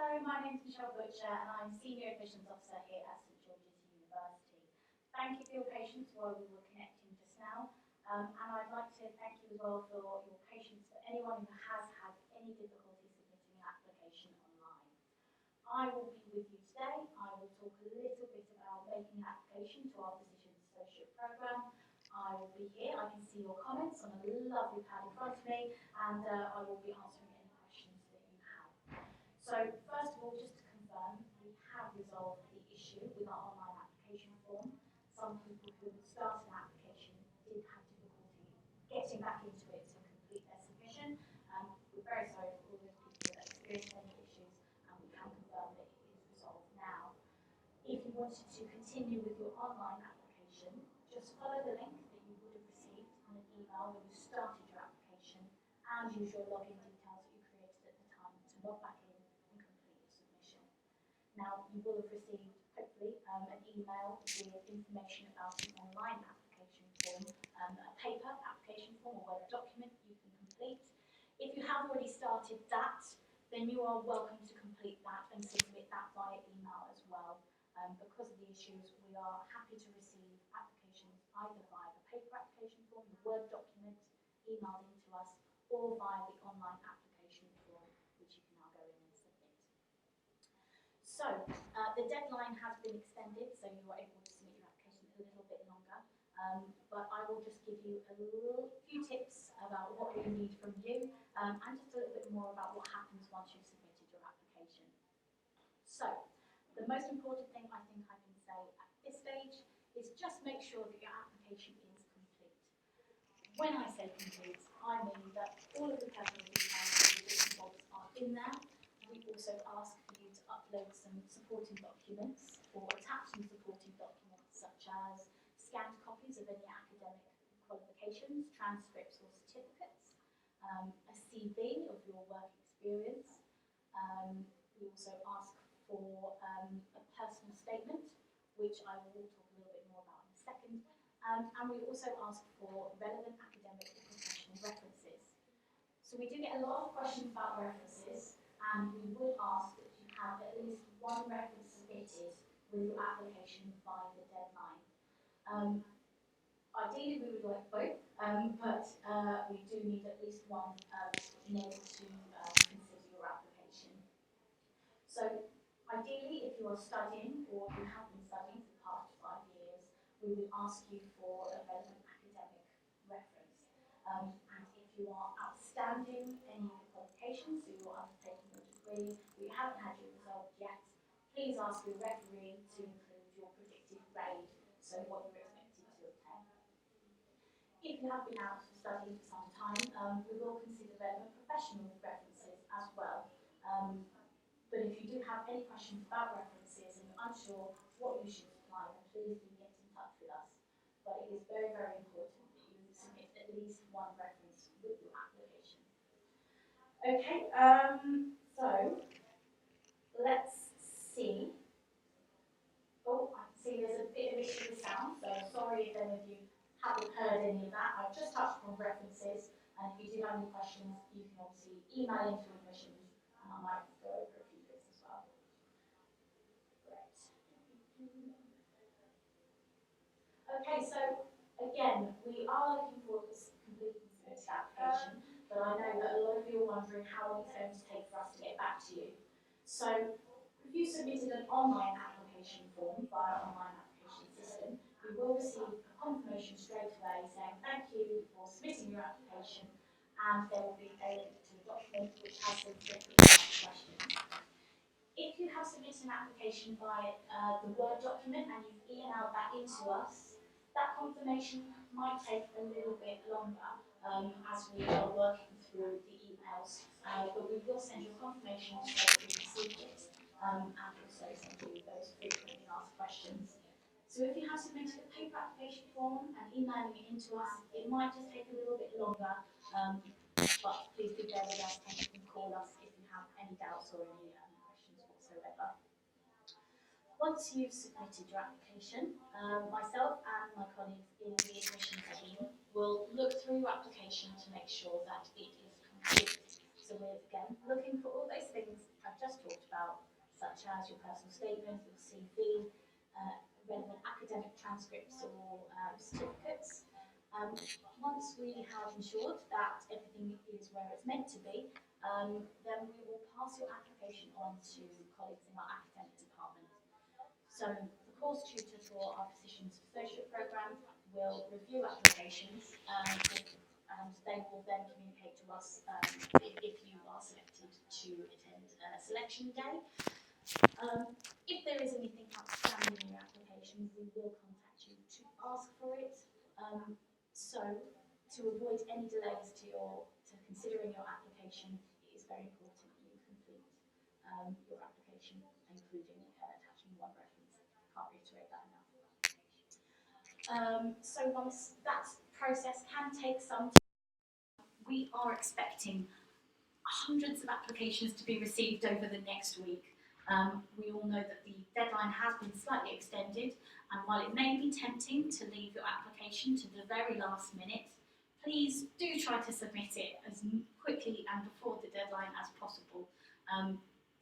Hello, my name is Michelle Butcher and I'm Senior Admissions Officer here at St George's University. Thank you for your patience while we were connecting just now, and I'd like to thank you as well for your patience for anyone who has had any difficulty submitting an application online. I will be with you today. I will talk a little bit about making an application to our Physician Associate Programme. I will be here, I can see your comments on a lovely pad in front of me, and I will be answering any questions that you have. So first of all, just to confirm, we have resolved the issue with our online application form. Some people who had started an application did have difficulty getting back into it to complete their submission. We're very sorry for all those people that experienced any issues, and we can confirm that it is resolved now. If you wanted to continue with your online application, just follow the link that you would have received in an email when you started your application, and use your login details that you created at the time to log back in and complete your submission. Now, you will have received, hopefully, an email with information about an online application form, a paper application form or Word document you can complete. If you have already started that, then you are welcome to complete that and submit that via email as well. Because of the issues, we are happy to receive applications either via the paper application form, the Word document emailed into us, or via the online application form, which you can now go in and submit. So, the deadline has been extended, so you are able to submit your application a little bit longer, but I will just give you a few tips about what we need from you, and just a little bit more about what happens once you've submitted your application. So, the most important thing I think I can say at this stage is just make sure that your application is complete. When I say complete, I mean that all of the personal details and the bits and bobs are in there. We also ask for you to upload some supporting documents or attach some supporting documents such as scanned copies of any academic qualifications, transcripts or certificates, a CV of your work experience. We also ask for a personal statement, which I will talk a little bit more about in a second, and we also ask for relevant academic or professional references. So we do get a lot of questions about references, and we would ask that you have at least one reference submitted with your application by the deadline. Ideally, we would like both, but we do need at least one in order to consider your application. So, ideally, if you are studying or you have been studying for the past 5 years, we would ask you for a relevant academic reference. And if you are outstanding any qualifications, so you're undertaking your degree, but you haven't had your result yet, please ask your referee to include your predicted grade, so what you're expected to obtain. If you have been out of study for some time, we will consider relevant professional references as well. But if you do have any questions about references and you're unsure what you should apply, then please do get in touch with us. But it is very, very important that you submit at least one reference with your application. Okay, so let's see. Oh, I can see there's a bit of issue with sound, so sorry if any of you haven't heard any of that. I've just touched on references, and if you do have any questions, you can obviously email into admissions, and I might go over a few bits as well. Great. Okay, so again, we are looking for this completing this application, but I know that a lot of you are wondering how long it's going to take for us to get back to you. So, if you submitted an online application form via our online application system, you will receive a confirmation straight away saying thank you for submitting your application, and there will be a link to a document which has some different questions. If you have submitted an application via the Word document and you've emailed that into us, that confirmation might take a little bit longer as we are working through the emails, but we will send you a confirmation so that you received it, and also send you those frequently asked questions. So if you have submitted a paper application form and emailing it into us, it might just take a little bit longer, but please do bear with us and you can call us if you have any doubts or any questions whatsoever. Once you've submitted your application, myself and my colleagues in the admissions team will look through your application to make sure that it is complete. So we're again looking for all those things have just talked about, such as your personal statement, your CV, relevant academic transcripts or certificates. Once we have ensured that everything is where it's meant to be, then we will pass your application on to colleagues in our academic department. So the course tutor for our Physician Associate programme will review applications and they will then communicate to us if you are selected to attend selection day. If there is anything outstanding in your application, we will contact you to ask for it. So to avoid any delays to considering your application, it is very important that you complete your application, including attaching one reference. Can't reiterate that enough. So once that process can take some time, we are expecting hundreds of applications to be received over the next week. We all know that the deadline has been slightly extended, and while it may be tempting to leave your application to the very last minute, please do try to submit it as quickly and before the deadline as possible.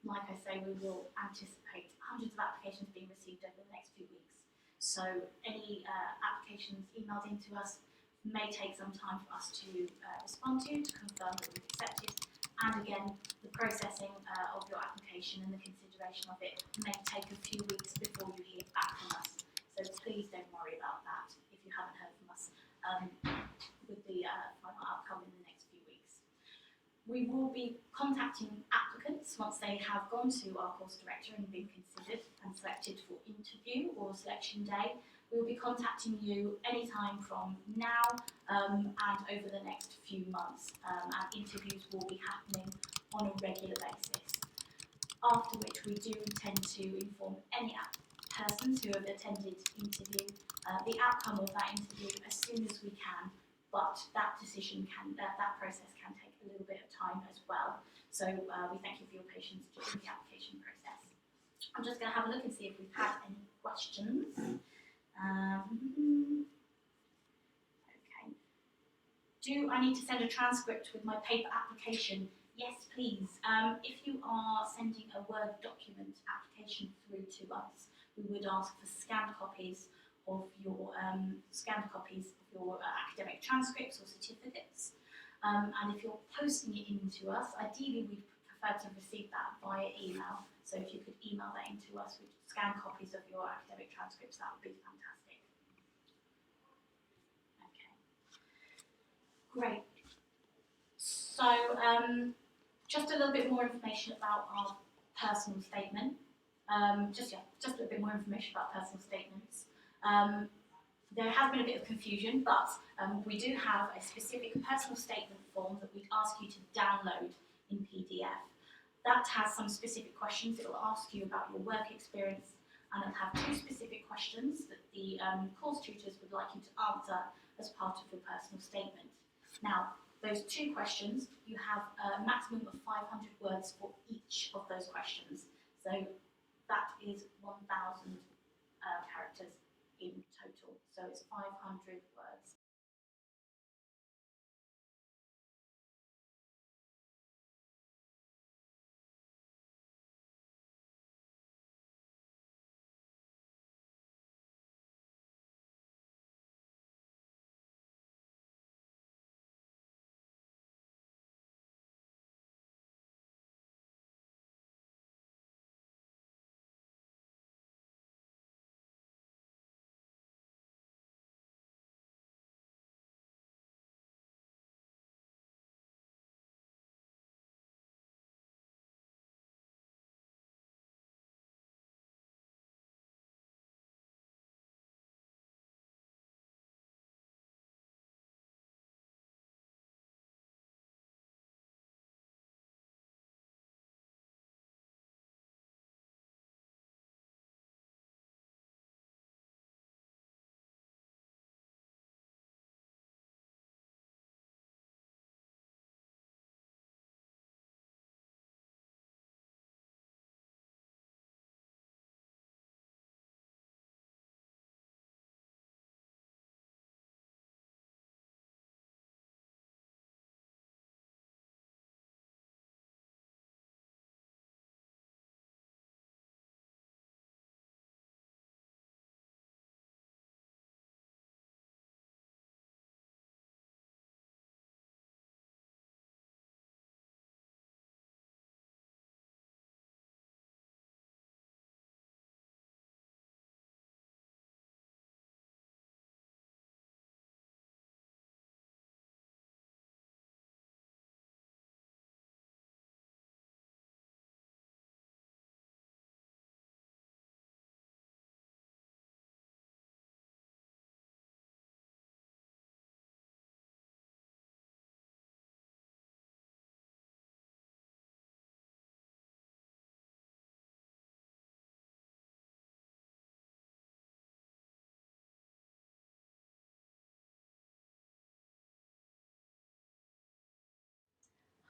Like I say, we will anticipate hundreds of applications being received over the next few weeks. So any applications emailed into us may take some time for us to respond to confirm that we've accepted. And again, the processing of your application and the consideration of it may take a few weeks before you hear back from us. So please don't worry about that if you haven't heard from us with the final outcome in the next few weeks. We will be contacting applicants once they have gone to our course director and been considered and selected for interview or selection day. We will be contacting you anytime from now and over the next few months, and interviews will be happening on a regular basis. After which we do tend to inform any persons who have attended interview the outcome of that interview as soon as we can, but that process can take a little bit of time as well. So we thank you for your patience during the application process. I'm just going to have a look and see if we've had any questions. Okay. Do I need to send a transcript with my paper application? Yes, please. If you are sending a Word document application through to us, we would ask for scanned copies of your academic transcripts or certificates. And if you're posting it in to us, ideally we'd prefer to receive that via email. So if you could email that into us with scanned copies of your academic transcripts, that would be fantastic. Okay. Great. So just a little bit more information about our personal statement. Just a little bit more information about personal statements. There has been a bit of confusion, but we do have a specific personal statement form that we'd ask you to download in PDF. That has some specific questions. It will ask you about your work experience, and it'll have two specific questions that the course tutors would like you to answer as part of your personal statement. Now, those two questions, you have a maximum of 500 words for each of those questions. So that is 1,000 characters in total. So it's 500 words.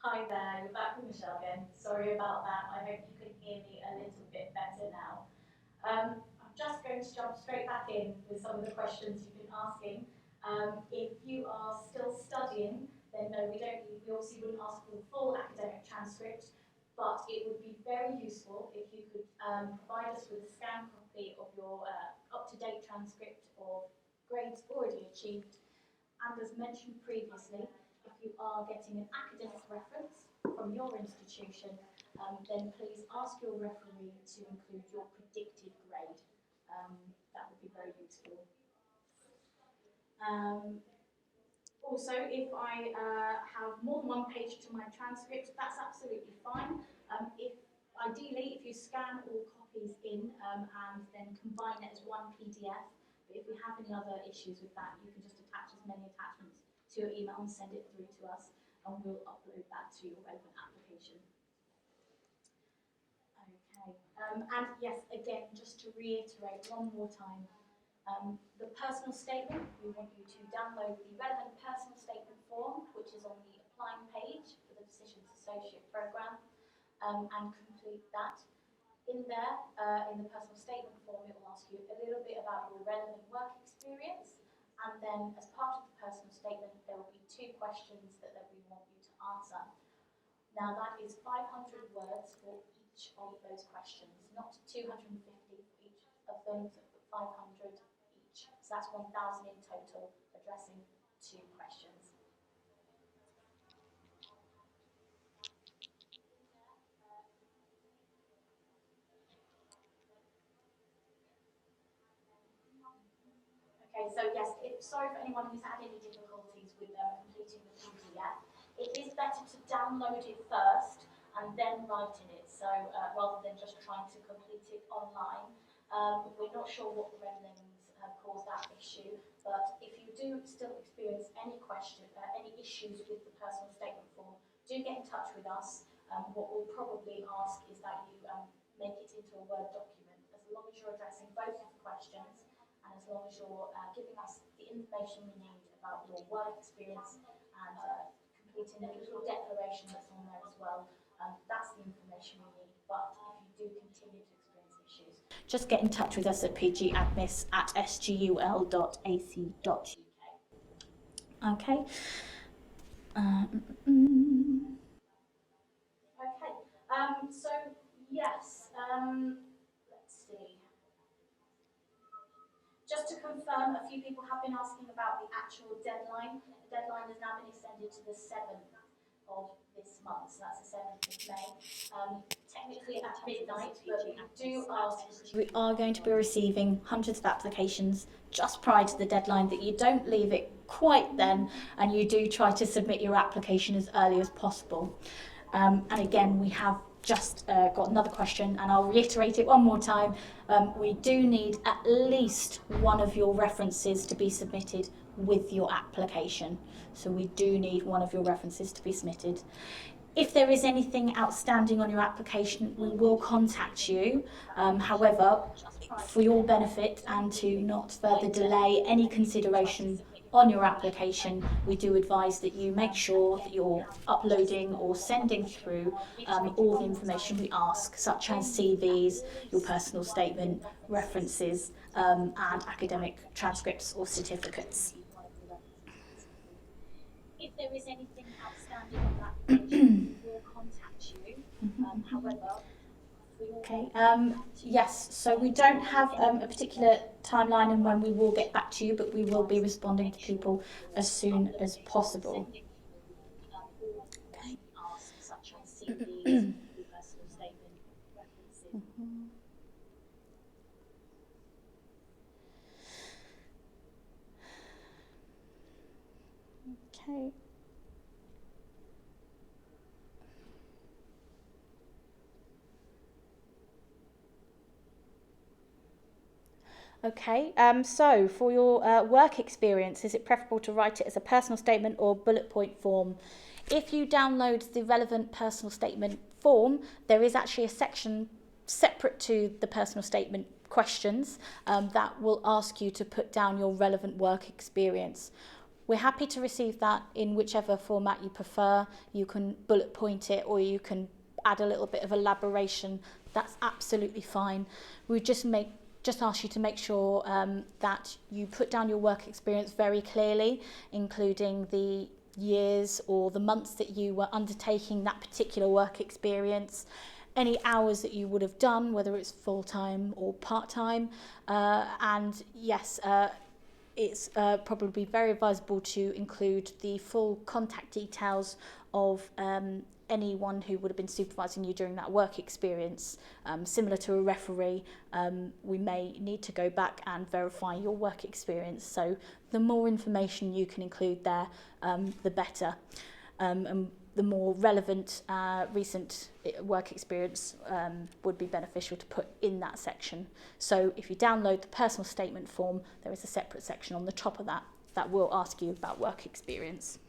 Hi there, you're back with Michelle again. Sorry about that. I hope you can hear me a little bit better now. I'm just going to jump straight back in with some of the questions you've been asking. If you are still studying, then no, we obviously wouldn't ask for the full academic transcript, but it would be very useful if you could provide us with a scanned copy of your up-to-date transcript of grades already achieved. And as mentioned previously, if you are getting an academic reference from your institution, then please ask your referee to include your predicted grade. That would be very useful. Also, if I have more than one page to my transcript, that's absolutely fine. Ideally, if you scan all copies in and then combine it as one PDF, but if we have any other issues with that, you can just attach as many attachments to your email and send it through to us, and we'll upload that to your relevant application. Okay, and yes, again, just to reiterate one more time, the personal statement, we want you to download the relevant personal statement form, which is on the applying page for the Physician Associate Programme, and complete that. In there, in the personal statement form, it will ask you a little bit about your relevant work experience, and then as part of the personal statement, there will be 2 questions that we want you to answer. Now, that is 500 words for each of those questions, not 250 for each of them, but 500 each. So that's 1,000 in total, addressing 2 questions. Okay, so yes, sorry for anyone who's had any difficulties with completing the PDF. It is better to download it first and then write in it, so rather than just trying to complete it online. We're not sure what the remnants have caused that issue, but if you do still experience any issues with the personal statement form, do get in touch with us. What we'll probably ask is that you make it into a Word document, as long as you're addressing both of the questions, and as long as you're giving us the information we need about your work experience and completing the little declaration that's on there as well, that's the information we need. But if you do continue to experience issues, just get in touch with us at pgadmis@sgul.ac.uk. Okay. Okay. So yes. Let's see. Just to confirm, a few people have been asking about the actual deadline. The deadline has now been extended to the 7th of this month, so that's the 7th of May. Technically at midnight, but we do ask, we are going to be receiving hundreds of applications just prior to the deadline, that you don't leave it quite then, and you do try to submit your application as early as possible. And again, we have just got another question, and I'll reiterate it one more time. We do need at least one of your references to be submitted with your application. So we do need one of your references to be submitted. If there is anything outstanding on your application, we will contact you. However, for your benefit and to not further delay any consideration on your application, we do advise that you make sure that you're uploading or sending through all the information we ask, such as CVs, your personal statement, references, and academic transcripts or certificates. If there is anything outstanding on that application, we will contact you. However, okay. Yes, so we don't have a particular timeline and when we will get back to you, but we will be responding to people as soon as possible. Okay. Okay. Okay, so for your work experience, is it preferable to write it as a personal statement or bullet point form? If you download the relevant personal statement form, there is actually a section separate to the personal statement questions that will ask you to put down your relevant work experience. we're happy to receive that in whichever format you prefer. You can bullet point it, or you can add a little bit of elaboration. That's absolutely fine. We just ask you to make sure that you put down your work experience very clearly, including the years or the months that you were undertaking that particular work experience, any hours that you would have done, whether it's full-time or part-time, and yes, it's probably very advisable to include the full contact details of anyone who would have been supervising you during that work experience. Similar to a referee, we may need to go back and verify your work experience. So the more information you can include there, the better. And the more relevant recent work experience would be beneficial to put in that section. So if you download the personal statement form, there is a separate section on the top of that that will ask you about work experience.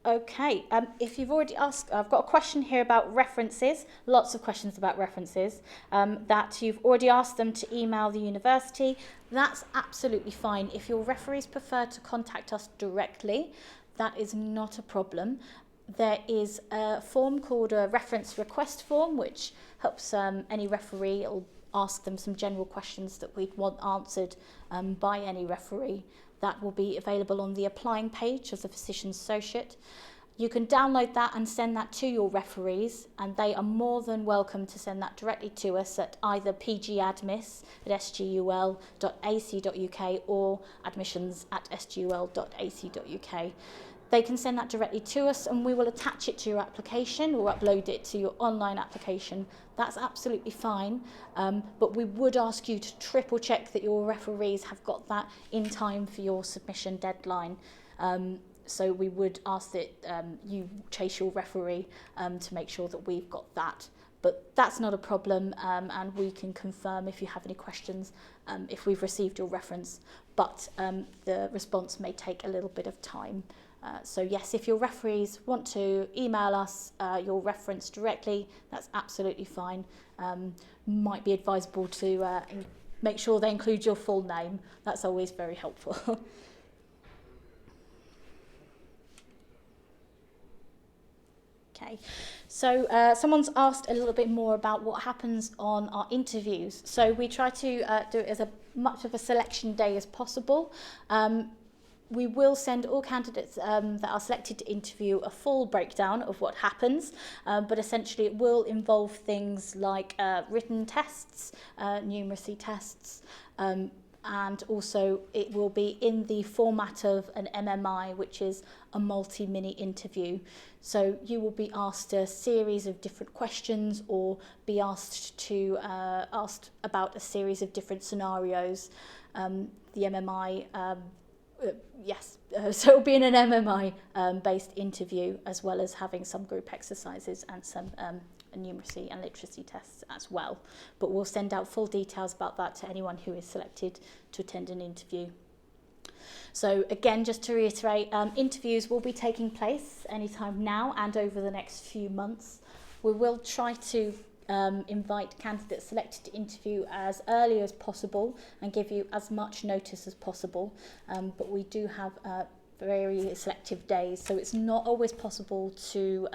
Okay, if you've already asked, I've got a question here about references, lots of questions about references, that you've already asked them to email the university. That's absolutely fine. If your referees prefer to contact us directly, that is not a problem. There is a form called a reference request form, which helps any referee. It'll ask them some general questions that we'd want answered by any referee. That will be available on the applying page of the Physician Associate. You can download that and send that to your referees, and they are more than welcome to send that directly to us at either pgadmis@sgul.ac.uk or admissions@sgul.ac.uk. They can send that directly to us, and we will attach it to your application or upload it to your online application. That's absolutely fine, but we would ask you to triple check that your referees have got that in time for your submission deadline. So we would ask that you chase your referee to make sure that we've got that. But that's not a problem, and we can confirm if you have any questions if we've received your reference. But the response may take a little bit of time. So yes, if your referees want to email us your reference directly, that's absolutely fine. Might be advisable to make sure they include your full name. That's always very helpful. Okay, so someone's asked a little bit more about what happens on our interviews. So we try to do it as much of a selection day as possible. We will send all candidates that are selected to interview a full breakdown of what happens, but essentially it will involve things like written tests, numeracy tests, and also it will be in the format of an MMI, which is a multi-mini interview. So you will be asked a series of different questions, or be asked about a series of different scenarios. The MMI so it'll be in an MMI based interview, as well as having some group exercises and some numeracy and literacy tests as well. But we'll send out full details about that to anyone who is selected to attend an interview. So again, just to reiterate, interviews will be taking place anytime now and over the next few months. We will try to invite candidates selected to interview as early as possible and give you as much notice as possible, but we do have very selective days, so it's not always possible to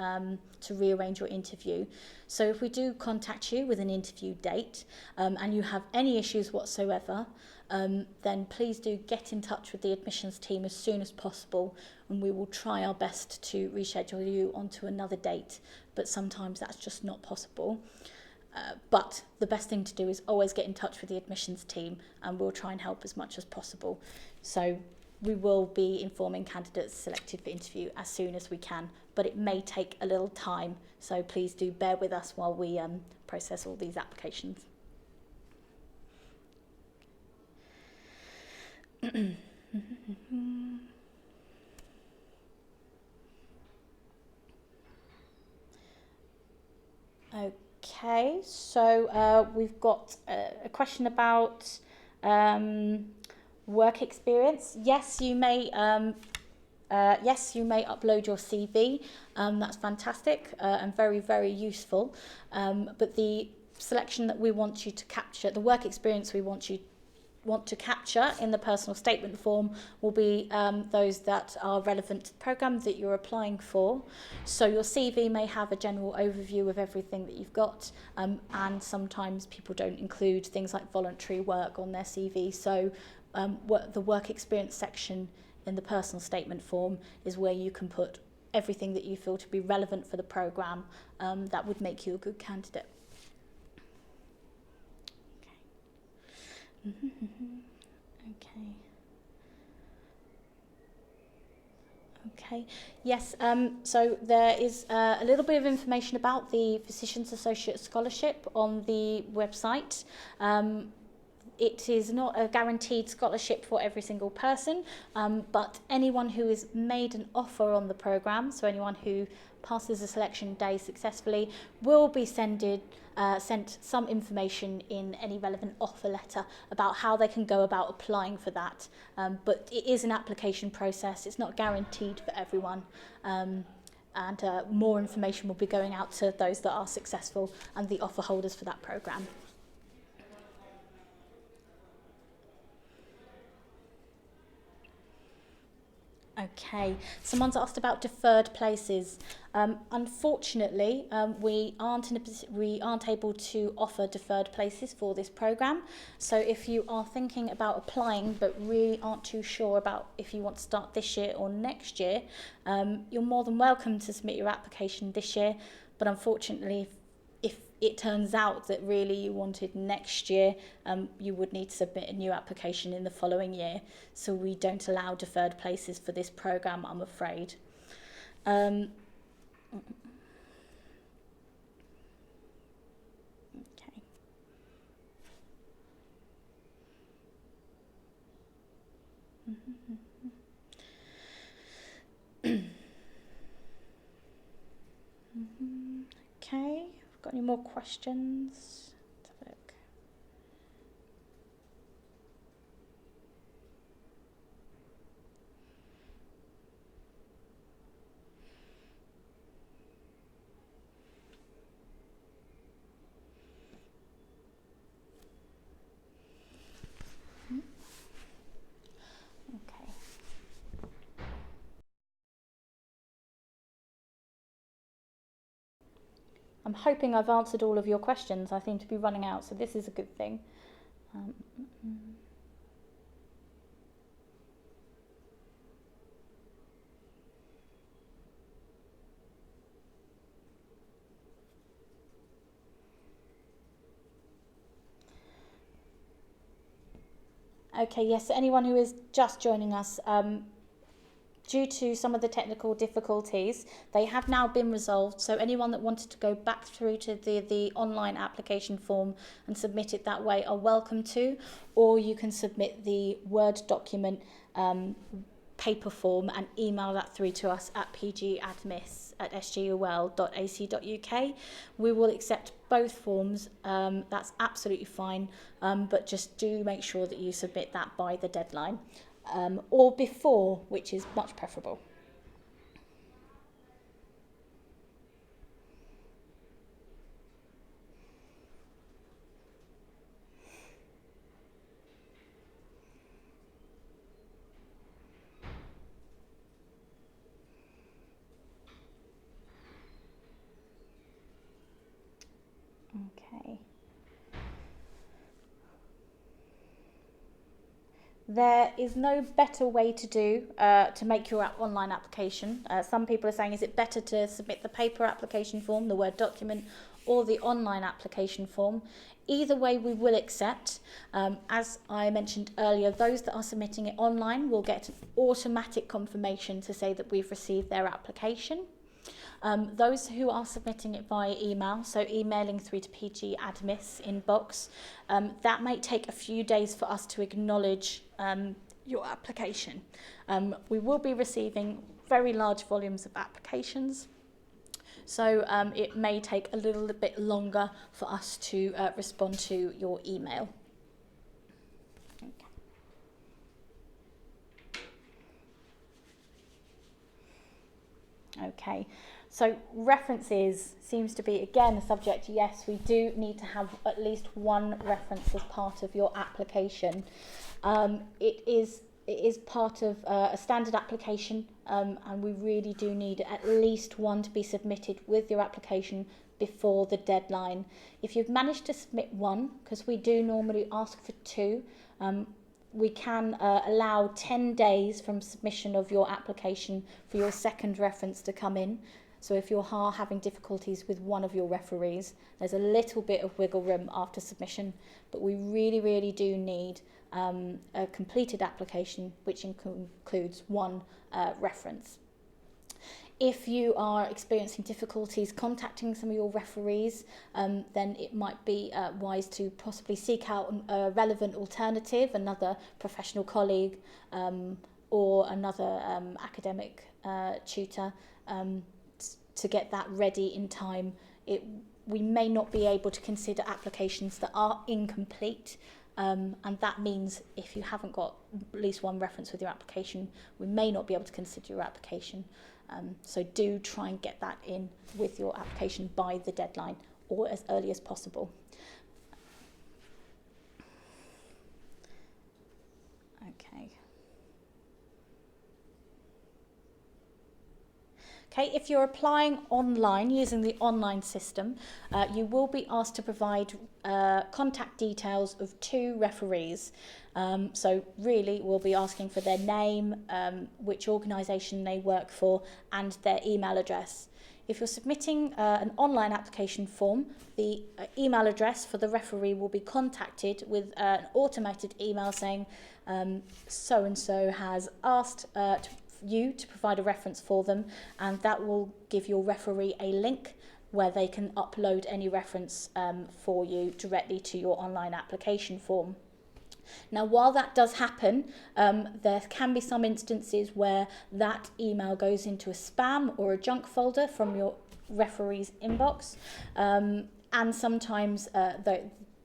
rearrange your interview. So if we do contact you with an interview date and you have any issues whatsoever, then please do get in touch with the admissions team as soon as possible, and we will try our best to reschedule you onto another date, but sometimes that's just not possible. But the best thing to do is always get in touch with the admissions team, and we'll try and help as much as possible. So we will be informing candidates selected for interview as soon as we can, but it may take a little time, so please do bear with us while we process all these applications. Okay, so we've got a question about work experience. Yes, you may upload your CV. That's fantastic and very, very useful. But the selection that we want you to capture, the work experience we want to capture in the personal statement form will be those that are relevant to the programme that you're applying for. So your CV may have a general overview of everything that you've got, and sometimes people don't include things like voluntary work on their CV. So the work experience section in the personal statement form is where you can put everything that you feel to be relevant for the programme that would make you a good candidate. Okay. Okay. Yes. So there is a little bit of information about the Physician Associate Scholarship on the website. It is not a guaranteed scholarship for every single person, but anyone who is made an offer on the programme, so anyone who passes the selection day successfully, will be sent some information in any relevant offer letter about how they can go about applying for that. But it is an application process, it's not guaranteed for everyone. And more information will be going out to those that are successful and the offer holders for that programme. Okay, someone's asked about deferred places. Unfortunately, we aren't able to offer deferred places for this programme. So if you are thinking about applying but really aren't too sure about if you want to start this year or next year, you're more than welcome to submit your application this year. But unfortunately, if it turns out that really you wanted next year, you would need to submit a new application in the following year. So we don't allow deferred places for this programme, I'm afraid. Okay. Okay. Got any more questions? Let's have a look. Okay. I'm hoping I've answered all of your questions. I seem to be running out, so this is a good thing. Okay, yes, so anyone who is just joining us, due to some of the technical difficulties, they have now been resolved. So anyone that wanted to go back through to the online application form and submit it that way are welcome to, or you can submit the Word document paper form and email that through to us at pgadmis@sgul.ac.uk. We will accept both forms, that's absolutely fine, but just do make sure that you submit that by the deadline, or before, which is much preferable. Okay. There is no better way to do to make your online application. Some people are saying, is it better to submit the paper application form, the Word document, or the online application form? Either way we will accept. As I mentioned earlier, those that are submitting it online will get an automatic confirmation to say that we've received their application. Those who are submitting it via email, so emailing through to PGAdmis inbox, that may take a few days for us to acknowledge your application. We will be receiving very large volumes of applications, so it may take a little bit longer for us to respond to your email. Okay, so references seems to be, again, a subject. Yes, we do need to have at least one reference as part of your application. It is part of a standard application, and we really do need at least one to be submitted with your application before the deadline. If you've managed to submit one, because we do normally ask for two, we can allow 10 days from submission of your application for your second reference to come in. So if you're having difficulties with one of your referees, there's a little bit of wiggle room after submission, but we really do need a completed application which includes one reference. If you are experiencing difficulties contacting some of your referees, then it might be wise to possibly seek out a relevant alternative, another professional colleague or another academic tutor to get that ready in time. We may not be able to consider applications that are incomplete, and that means if you haven't got at least one reference with your application, we may not be able to consider your application. So do try and get that in with your application by the deadline or as early as possible. Okay. Okay, if you're applying online using the online system, you will be asked to provide contact details of two referees. So really we'll be asking for their name, which organisation they work for, and their email address. If you're submitting an online application form, the email address for the referee will be contacted with an automated email saying so-and-so has asked you to provide a reference for them, and that will give your referee a link where they can upload any reference for you directly to your online application form. Now, while that does happen, there can be some instances where that email goes into a spam or a junk folder from your referee's inbox, and sometimes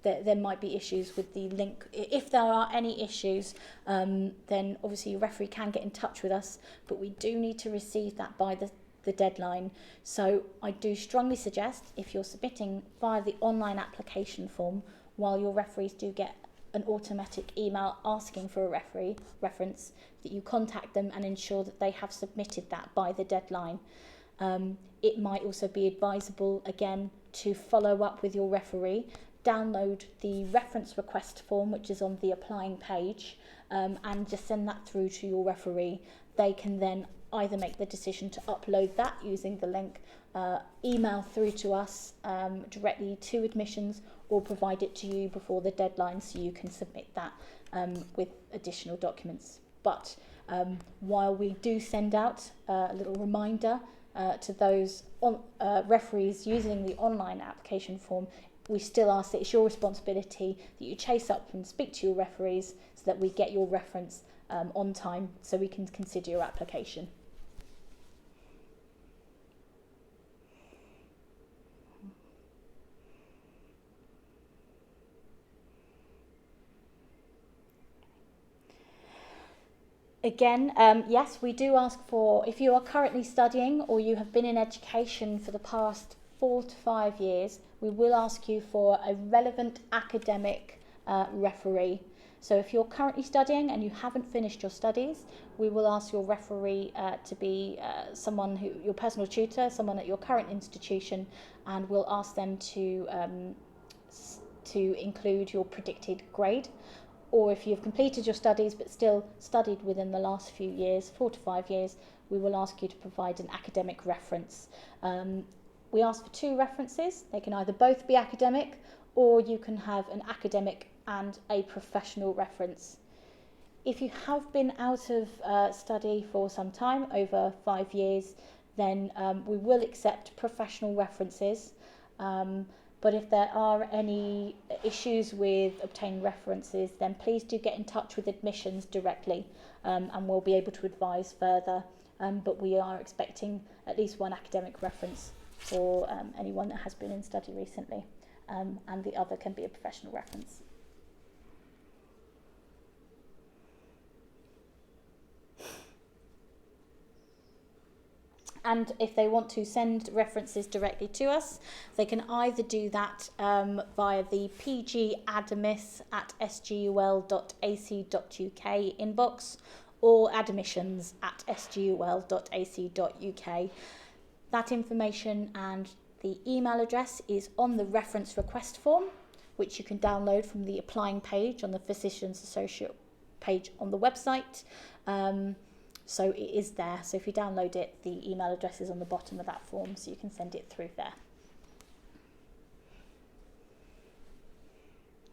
there might be issues with the link. If there are any issues, then obviously your referee can get in touch with us, but we do need to receive that by the deadline. So I do strongly suggest, if you're submitting via the online application form, while your referees do get an automatic email asking for a referee reference, that you contact them and ensure that they have submitted that by the deadline. It might also be advisable, again, to follow up with your referee, download the reference request form, which is on the applying page, and just send that through to your referee. They can then either make the decision to upload that using the link, email through to us directly to admissions, or provide it to you before the deadline so you can submit that with additional documents. But while we do send out a little reminder to those referees using the online application form, we still ask that it's your responsibility that you chase up and speak to your referees so that we get your reference on time so we can consider your application. Again, yes, we do ask for, if you are currently studying or you have been in education for the past 4 to 5 years, we will ask you for a relevant academic referee. So if you're currently studying and you haven't finished your studies, we will ask your referee to be someone who, your personal tutor, someone at your current institution, and we'll ask them to include your predicted grade. Or if you've completed your studies but still studied within the last few years, 4 to 5 years, we will ask you to provide an academic reference. We ask for 2 references. They can either both be academic, or you can have an academic and a professional reference. If you have been out of study for some time, over 5 years, then we will accept professional references. But if there are any issues with obtaining references, then please do get in touch with admissions directly, and we'll be able to advise further. But we are expecting at least one academic reference for anyone that has been in study recently, and the other can be a professional reference. And if they want to send references directly to us, they can either do that via the pgadamis@sgul.ac.uk inbox or admissions@sgul.ac.uk. That information and the email address is on the reference request form, which you can download from the applying page on the Physician Associate page on the website. So it is there. So if you download it, the email address is on the bottom of that form, so you can send it through there.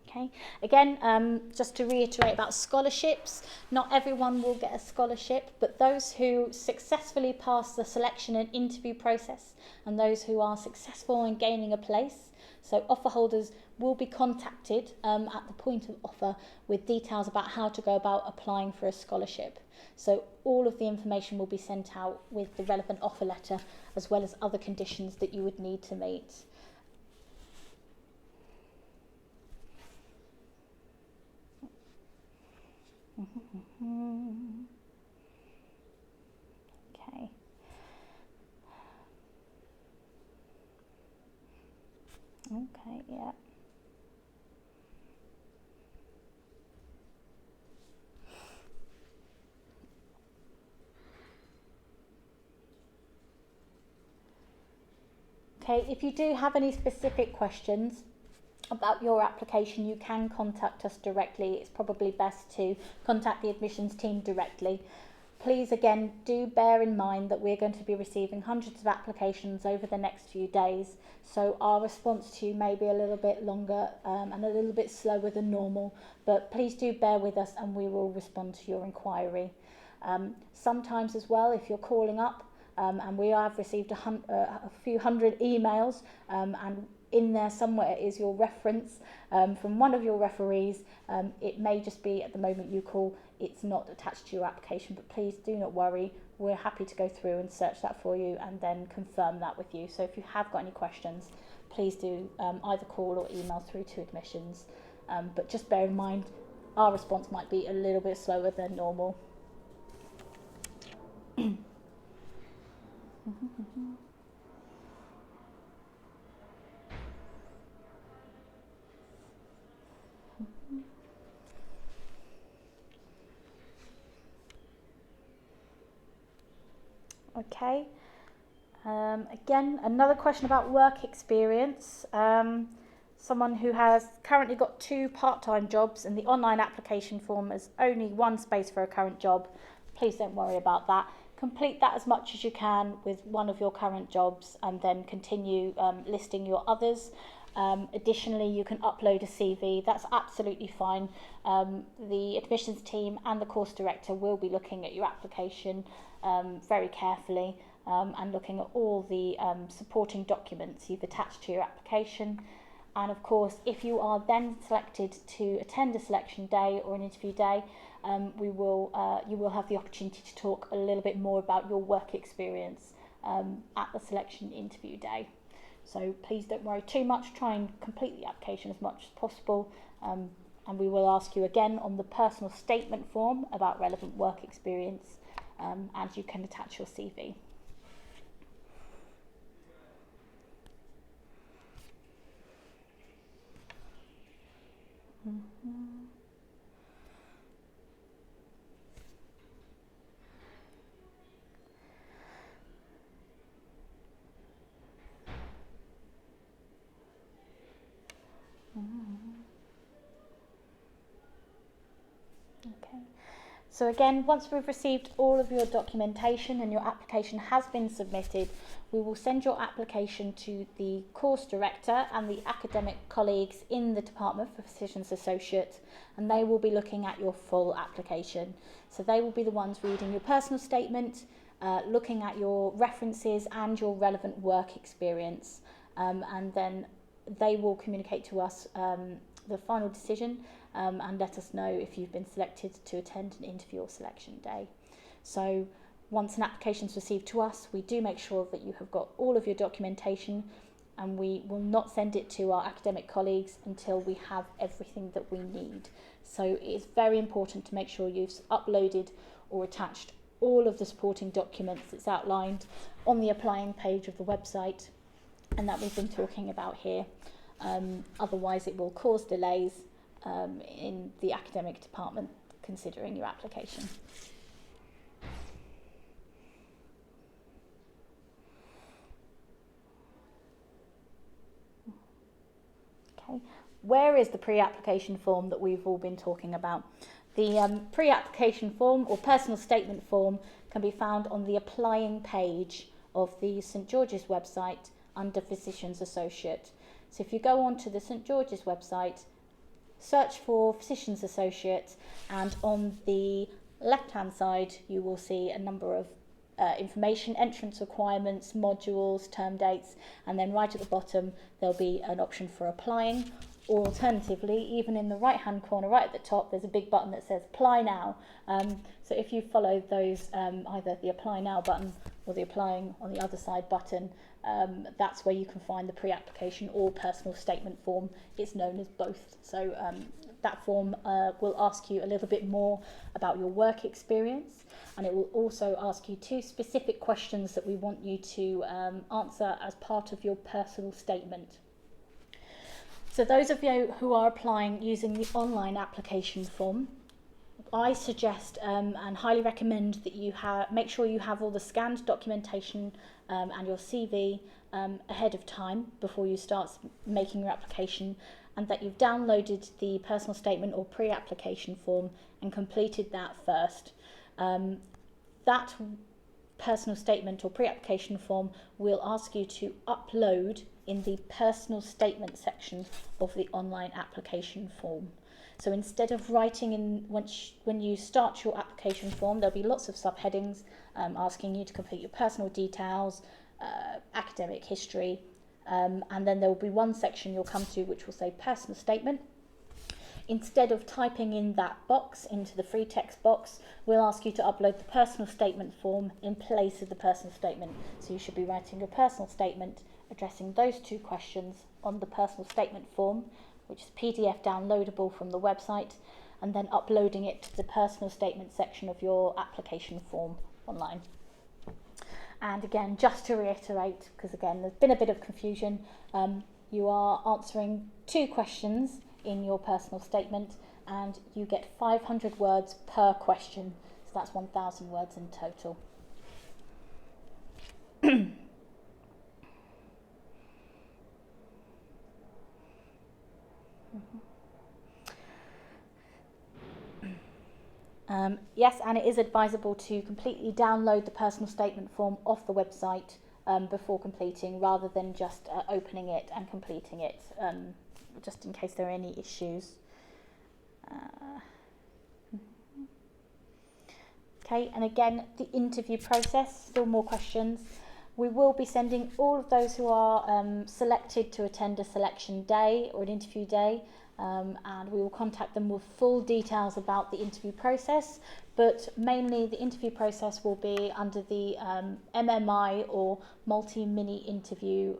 Okay. Again, just to reiterate about scholarships, not everyone will get a scholarship, but those who successfully pass the selection and interview process and those who are successful in gaining a place, so offer holders will be contacted at the point of offer with details about how to go about applying for a scholarship. So all of the information will be sent out with the relevant offer letter, as well as other conditions that you would need to meet. Okay. Okay, yeah. Okay, if you do have any specific questions about your application, you can contact us directly. It's probably best to contact the admissions team directly. Please, again, do bear in mind that we're going to be receiving hundreds of applications over the next few days, so our response to you may be a little bit longer and a little bit slower than normal, but please do bear with us and we will respond to your inquiry. Sometimes as well, if you're calling up, and we have received a few hundred emails, and in there somewhere is your reference from one of your referees. It may just be at the moment you call, it's not attached to your application, but please do not worry. We're happy to go through and search that for you and then confirm that with you. So if you have got any questions, please do either call or email through to admissions. But just bear in mind, our response might be a little bit slower than normal. Okay. Again, another question about work experience. Someone who has currently got 2 part-time jobs and the online application form has only 1 space for a current job. Please don't worry about that. Complete that as much as you can with one of your current jobs and then continue listing your others. Additionally, you can upload a CV. That's absolutely fine. The admissions team and the course director will be looking at your application very carefully and looking at all the supporting documents you've attached to your application. And of course, if you are then selected to attend a selection day or an interview day, you will have the opportunity to talk a little bit more about your work experience at the selection interview day. So please don't worry too much. Try and complete the application as much as possible. And we will ask you again on the personal statement form about relevant work experience, and you can attach your CV. Okay. So again, once we've received all of your documentation and your application has been submitted, we will send your application to the course director and the academic colleagues in the Department for Physician Associate, and they will be looking at your full application. So they will be the ones reading your personal statement, looking at your references and your relevant work experience, and then they will communicate to us the final decision and let us know if you've been selected to attend an interview or selection day. So once an application is received to us, we do make sure that you have got all of your documentation, and we will not send it to our academic colleagues until we have everything that we need. So it is very important to make sure you've uploaded or attached all of the supporting documents that's outlined on the applying page of the website and that we've been talking about here. Otherwise it will cause delays in the academic department considering your application. Okay, where is the pre-application form that we've all been talking about? The pre-application form or personal statement form can be found on the applying page of the St George's website under Physician's Associate. So if you go onto the St George's website, search for Physician's Associate, and on the left-hand side you will see a number of information, entrance requirements, modules, term dates, and then right at the bottom there'll be an option for applying. Or alternatively, even in the right-hand corner, right at the top, there's a big button that says Apply Now. So if you follow those, either the Apply Now button or the Applying on the other side button, that's where you can find the pre-application or personal statement form. It's known as both. So that form will ask you a little bit more about your work experience, and it will also ask you 2 specific questions that we want you to answer as part of your personal statement. So those of you who are applying using the online application form, I suggest and highly recommend that you make sure you have all the scanned documentation and your CV ahead of time before you start making your application, and that you've downloaded the personal statement or pre-application form and completed that first. That personal statement or pre-application form will ask you to upload in the personal statement section of the online application form. So instead of writing in, when you start your application form, there'll be lots of subheadings asking you to complete your personal details, academic history, and then there will be one section you'll come to which will say personal statement. Instead of typing in that box into the free text box, we'll ask you to upload the personal statement form in place of the personal statement. So you should be writing your personal statement, addressing those 2 questions on the personal statement form, which is PDF downloadable from the website, and then uploading it to the personal statement section of your application form online. And again, just to reiterate, because again there's been a bit of confusion, you are answering 2 questions in your personal statement, and you get 500 words per question, so that's 1,000 words in total. Yes, and it is advisable to completely download the personal statement form off the website before completing, rather than just opening it and completing it, just in case there are any issues. Okay, and again, the interview process, still more questions. We will be sending all of those who are selected to attend a selection day or an interview day, and we will contact them with full details about the interview process, but mainly the interview process will be under the MMI or multi-mini interview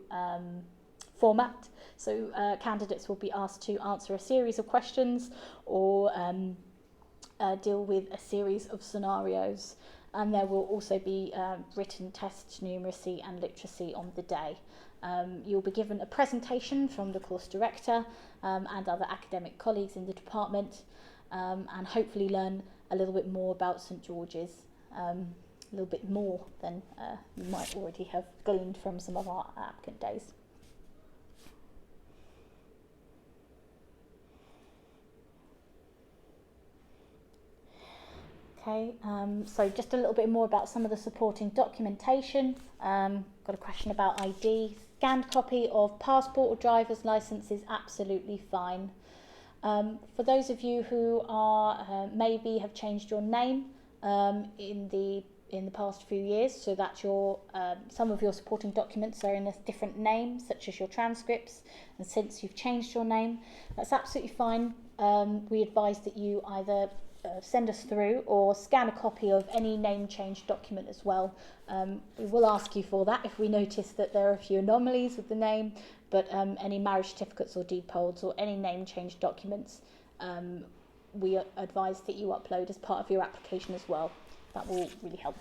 format. So candidates will be asked to answer a series of questions or deal with a series of scenarios, and there will also be written tests, numeracy and literacy on the day. You'll be given a presentation from the course director and other academic colleagues in the department, and hopefully learn a little bit more about St George's, a little bit more than you might already have gleaned from some of our applicant days. Okay, so just a little bit more about some of the supporting documentation. Got a question about ID. Scanned copy of passport or driver's license is absolutely fine. For those of you who are maybe have changed your name in the past few years, so that your some of your supporting documents are in a different name, such as your transcripts, and since you've changed your name, that's absolutely fine. We advise that you either send us through or scan a copy of any name change document as well. We will ask you for that if we notice that there are a few anomalies with the name, but any marriage certificates or deed polls or any name change documents, we advise that you upload as part of your application as well. that will really help.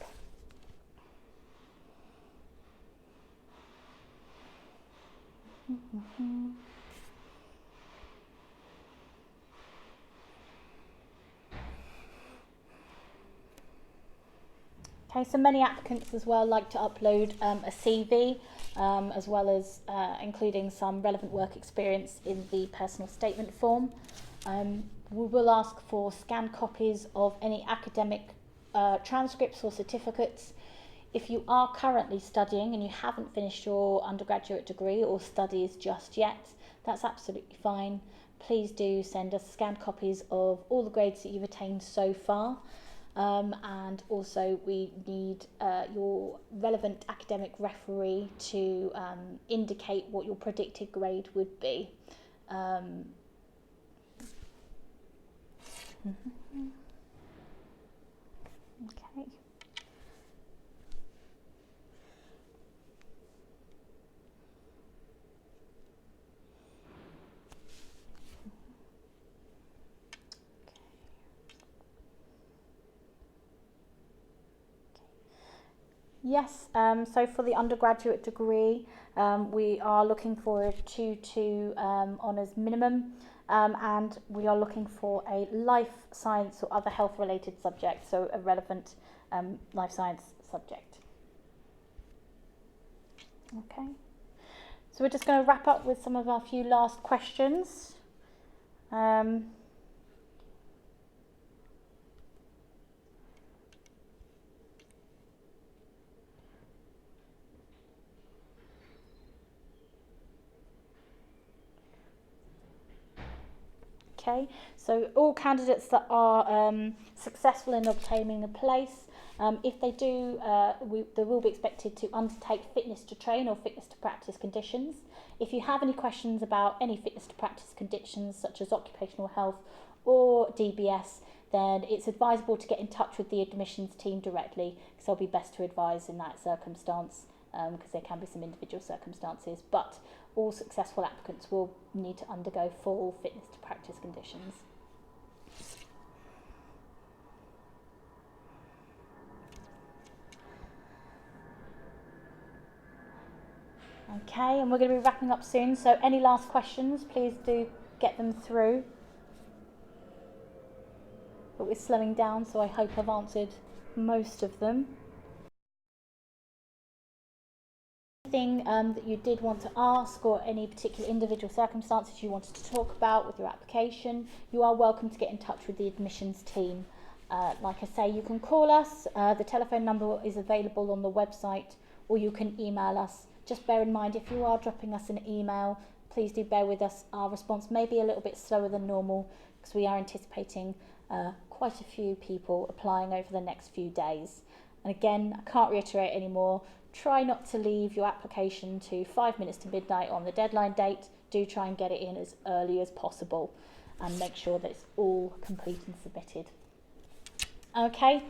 Okay, so many applicants as well like to upload a CV, as well as including some relevant work experience in the personal statement form. We will ask for scanned copies of any academic transcripts or certificates. If you are currently studying and you haven't finished your undergraduate degree or studies just yet, that's absolutely fine. Please do send us scanned copies of all the grades that you've attained so far. And also we need your relevant academic referee to indicate what your predicted grade would be. Okay. Yes, so for the undergraduate degree, we are looking for a 2-2 honours minimum, and we are looking for a life science or other health related subject, so a relevant life science subject. Okay, so we're just going to wrap up with some of our few last questions. Okay, so all candidates that are successful in obtaining a place, if they do, they will be expected to undertake fitness to train or fitness to practice conditions. If you have any questions about any fitness to practice conditions such as occupational health or DBS, then it's advisable to get in touch with the admissions team directly, because they'll be best to advise in that circumstance, because there can be some individual circumstances, but all successful applicants will need to undergo full fitness to practice conditions. Okay, and we're going to be wrapping up soon, so any last questions, please do get them through. But we're slowing down, so I hope I've answered most of them. Anything that you did want to ask, or any particular individual circumstances you wanted to talk about with your application, you are welcome to get in touch with the admissions team. Like I say, you can call us, the telephone number is available on the website, or you can email us. Just bear in mind, if you are dropping us an email, please do bear with us. Our response may be a little bit slower than normal, because we are anticipating quite a few people applying over the next few days. And again, I can't reiterate anymore, try not to leave your application to 5 minutes to midnight on the deadline date. Do try and get it in as early as possible and make sure that it's all complete and submitted. Okay,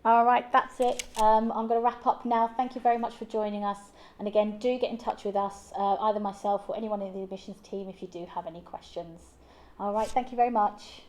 all right, that's it. I'm going to wrap up now. Thank you very much for joining us. And again, do get in touch with us, either myself or anyone in the admissions team if you do have any questions. All right, thank you very much.